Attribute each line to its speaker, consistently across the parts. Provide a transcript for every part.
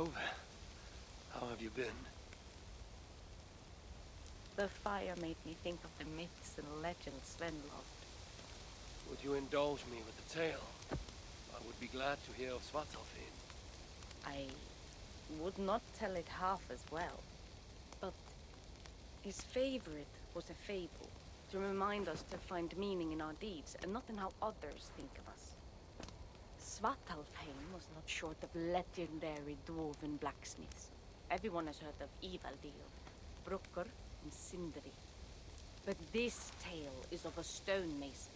Speaker 1: Tove, how have you been?
Speaker 2: The fire made me think of the myths and legends Sven loved.
Speaker 1: Would you indulge me with a tale? I would be glad to hear of Svartalfheim.
Speaker 2: I would not tell it half as well, but his favorite was a fable, to remind us to find meaning in our deeds and not in how others think of us. Svartalfheim was not short of legendary dwarven blacksmiths. Everyone has heard of Ivaldi, of Brucker and Sindri. But this tale is of a stonemason.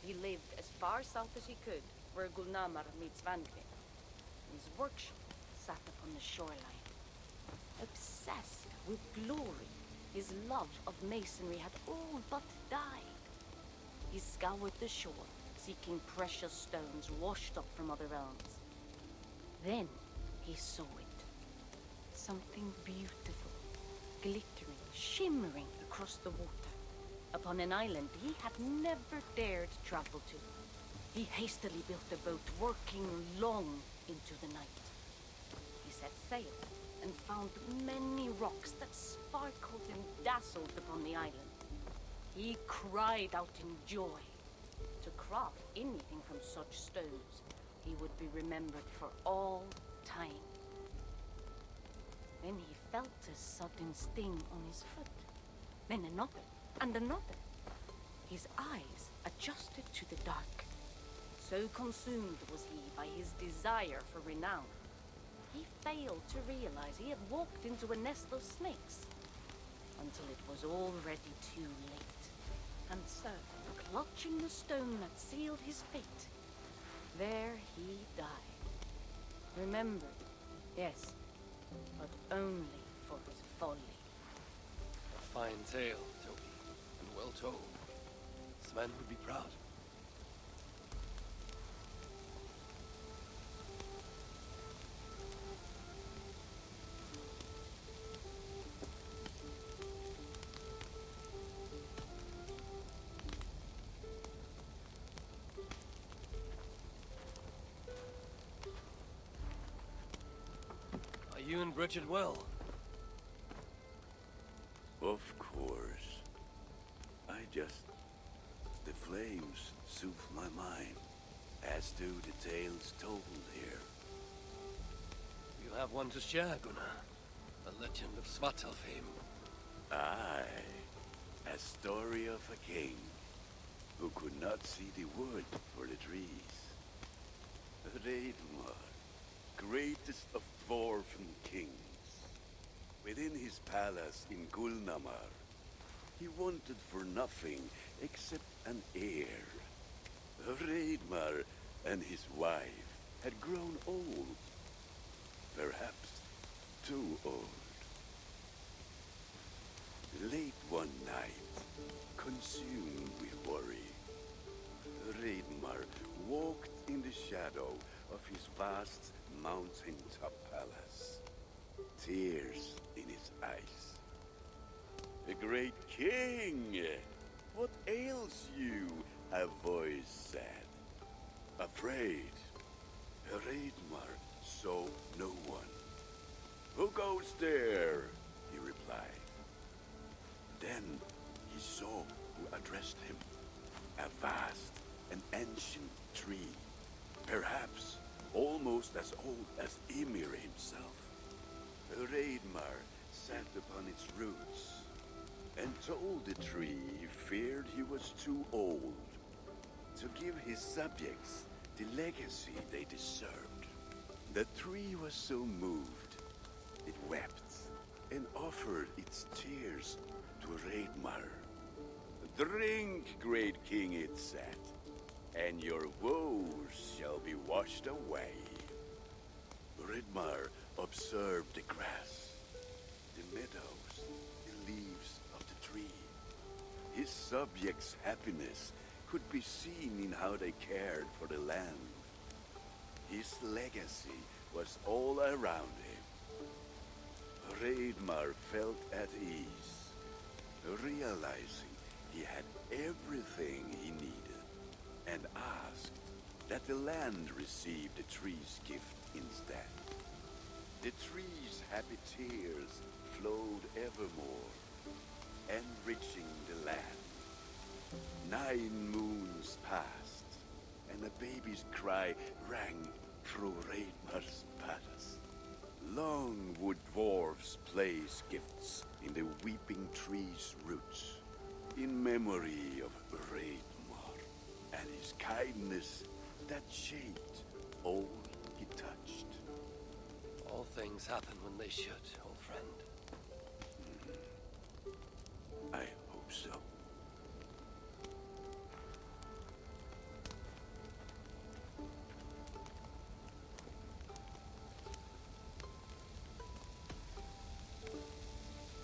Speaker 2: He lived as far south as he could, where Gulnamar meets Vangrim. His workshop sat upon the shoreline. Obsessed with glory, his love of masonry had all but died. He scoured the shore, seeking precious stones washed up from other realms. Then he saw it. Something beautiful, glittering, shimmering across the water, upon an island he had never dared travel to. He hastily built a boat, working long into the night. He set sail and found many rocks that sparkled and dazzled upon the island. He cried out in joy. To craft anything from such stones, he would be remembered for all time. Then he felt a sudden sting on his foot, then another, and another. His eyes adjusted to the dark. So consumed was he by his desire for renown, he failed to realize he had walked into a nest of snakes, until it was already too late. And so, clutching the stone that sealed his fate, there he died. Remembered, yes, but only for his folly.
Speaker 1: A fine tale, Toby, and well told. Sven would be proud. Are you and Bridget well?
Speaker 3: Of course. The flames soothe my mind, as do the tales told here.
Speaker 1: You have one to share, Gunnar. A legend of Svartalfheim.
Speaker 3: Aye, a story of a king who could not see the wood for the trees. Ragnarok, greatest of dwarven kings. Within his palace in Gulnamar, he wanted for nothing except an heir. Ragnarok and his wife had grown old. Perhaps too old. Late one night, consumed with worry, Ragnarok walked in the shadow of his vast mountain-top palace, tears in his eyes. "The great king! What ails you?" a voice said. Afraid, Ragnarok saw no one. "Who goes there?" he replied. Then he saw who addressed him. A vast and ancient tree, perhaps almost as old as Ymir himself. Ragnarok sat upon its roots and told the tree he feared he was too old to give his subjects the legacy they deserved. The tree was so moved, it wept and offered its tears to Ragnarok. "Drink, great king," it said, "and your woes shall be washed away." Ragnarok observed the grass, the meadows, the leaves of the tree. His subjects' happiness could be seen in how they cared for the land. His legacy was all around him. Ragnarok felt at ease, realizing he had everything he needed, and asked that the land receive the tree's gift instead. The trees' happy tears flowed evermore, enriching the land. 9 moons passed, and a baby's cry rang through Raidmar's palace. Long would dwarves place gifts in the weeping tree's roots, in memory of Raidmar and his kindness that shaped all he touched.
Speaker 1: All things happen when they should, old friend.
Speaker 3: I hope so.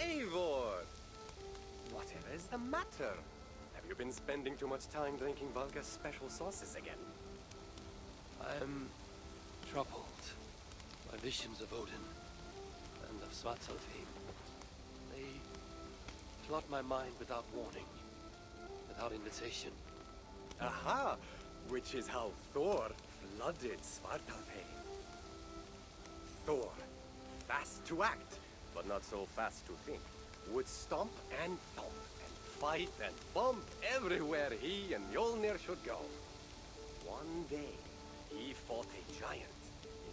Speaker 4: Eivor! Whatever is the matter? Have you been spending too much time drinking Valka's special sauces again?
Speaker 1: I'm troubled by visions of Odin and of Svartalfheim. They flood my mind without warning, without invitation.
Speaker 4: Aha! Which is how Thor flooded Svartalfheim. Thor, fast to act, but not so fast to think, would stomp and thump and fight and bump everywhere he and Mjolnir should go. One day, he fought a giant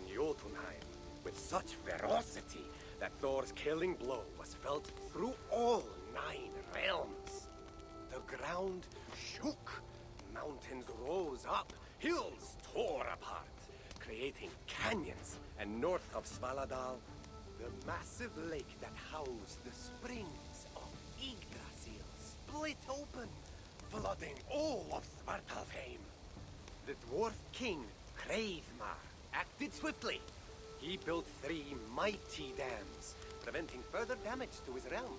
Speaker 4: in Jotunheim with such ferocity that Thor's killing blow was felt through all 9 realms. The ground shook, mountains rose up, hills tore apart, creating canyons, and north of Svaladal, the massive lake that housed the springs of Yggdrasil split open, flooding all of Svartalfheim. The dwarf king, Hreidmar, acted swiftly. He built 3 mighty dams, preventing further damage to his realm,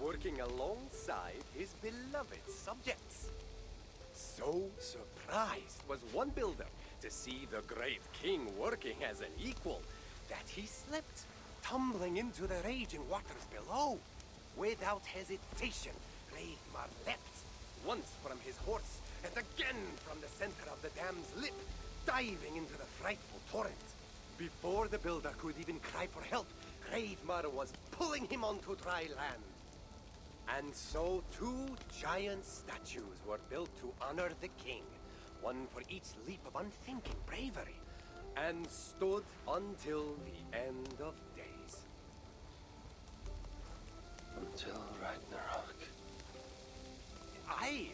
Speaker 4: working alongside his beloved subjects. So surprised was one builder to see the great king working as an equal that he slipped, tumbling into the raging waters below. Without hesitation, Hreidmar leapt, once from his horse and again from the center of the dam's lip, diving into the frightful torrent. Before the builder could even cry for help, Hreidmar was pulling him onto dry land. And so 2 giant statues were built to honor the king, one for each leap of unthinking bravery, and stood until the end of days.
Speaker 1: Until Ragnarok.
Speaker 4: Aye!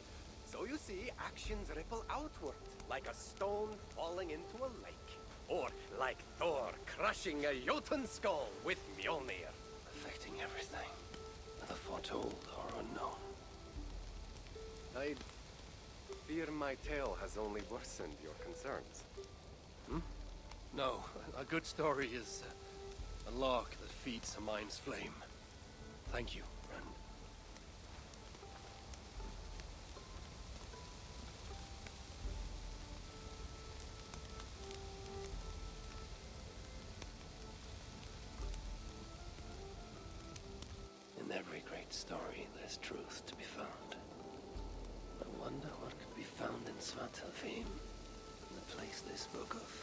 Speaker 4: So you see, actions ripple outward, like a stone falling into a lake. Or like Thor crushing a Jotun skull with Mjolnir.
Speaker 1: Affecting everything, whether foretold or unknown.
Speaker 4: I fear my tale has only worsened your concerns.
Speaker 1: No, a good story is a log that feeds a mind's flame. Thank you, friend. In every great story, there's truth to be found. I wonder what could be found in Svartalfheim, the place they spoke of.